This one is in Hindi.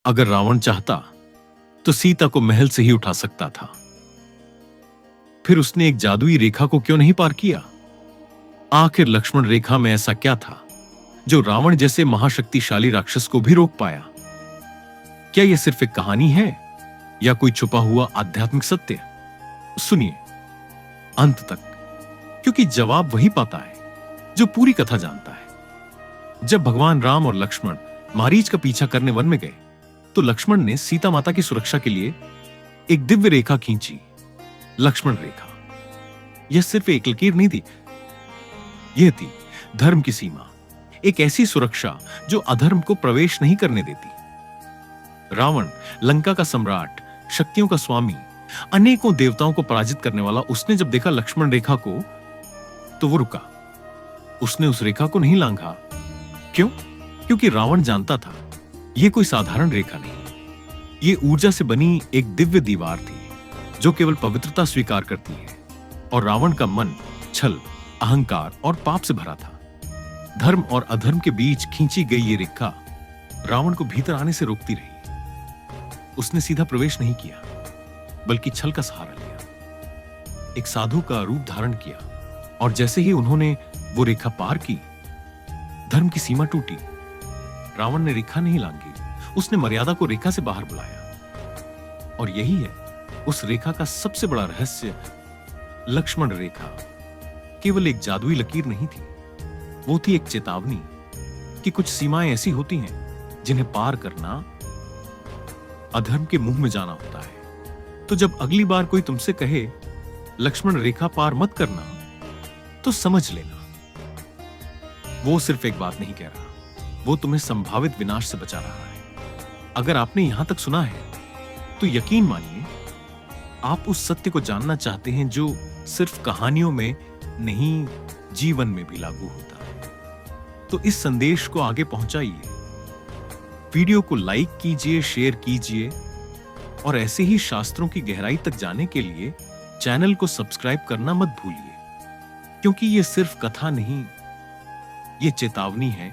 अगर रावण चाहता तो सीता को महल से ही उठा सकता था। फिर उसने एक जादुई रेखा को क्यों नहीं पार किया? आखिर लक्ष्मण रेखा में ऐसा क्या था जो रावण जैसे महाशक्तिशाली राक्षस को भी रोक पाया? क्या यह सिर्फ एक कहानी है या कोई छुपा हुआ आध्यात्मिक सत्य? सुनिए अंत तक, क्योंकि जवाब वही पाता है जो पूरी कथा जानता है। जब भगवान राम और लक्ष्मण मारीच का पीछा करने वन में गए तो लक्ष्मण ने सीता माता की सुरक्षा के लिए एक दिव्य रेखा खींची, लक्ष्मण रेखा। यह सिर्फ एक लकीर नहीं थी, यह थी धर्म की सीमा, एक ऐसी सुरक्षा जो अधर्म को प्रवेश नहीं करने देती। रावण लंका का सम्राट, शक्तियों का स्वामी, अनेकों देवताओं को पराजित करने वाला, उसने जब देखा लक्ष्मण रेखा को तो वो रुका। उसने उस रेखा को नहीं लांघा। क्यों? क्योंकि रावण जानता था यह कोई साधारण रेखा नहीं, यह ऊर्जा से बनी एक दिव्य दीवार थी जो केवल पवित्रता स्वीकार करती है। और रावण का मन छल, अहंकार और पाप से भरा था। धर्म और अधर्म के बीच खींची गई ये रेखा रावण को भीतर आने से रोकती रही। उसने सीधा प्रवेश नहीं किया बल्कि छल का सहारा लिया, एक साधु का रूप धारण किया। और जैसे ही उन्होंने वो रेखा पार की, धर्म की सीमा टूटी। रावण ने रेखा नहीं लांघी, उसने मर्यादा को रेखा से बाहर बुलाया। और यही है उस रेखा का सबसे बड़ा रहस्य। लक्ष्मण रेखा केवल एक जादुई लकीर नहीं थी, वो थी एक चेतावनी कि कुछ सीमाएं ऐसी होती हैं जिन्हें पार करना अधर्म के मुंह में जाना होता है। तो जब अगली बार कोई तुमसे कहे लक्ष्मण रेखा पार मत करना, तो समझ लेना वो सिर्फ एक बात नहीं कह रहा, वो तुम्हें संभावित विनाश से बचा रहा है। अगर आपने यहां तक सुना है तो यकीन मानिए आप उस सत्य को जानना चाहते हैं जो सिर्फ कहानियों में नहीं, जीवन में भी लागू होता है। तो इस संदेश को आगे पहुंचाइए, वीडियो को लाइक कीजिए, शेयर कीजिए और ऐसे ही शास्त्रों की गहराई तक जाने के लिए चैनल को सब्सक्राइब करना मत भूलिए, क्योंकि यह सिर्फ कथा नहीं, यह चेतावनी है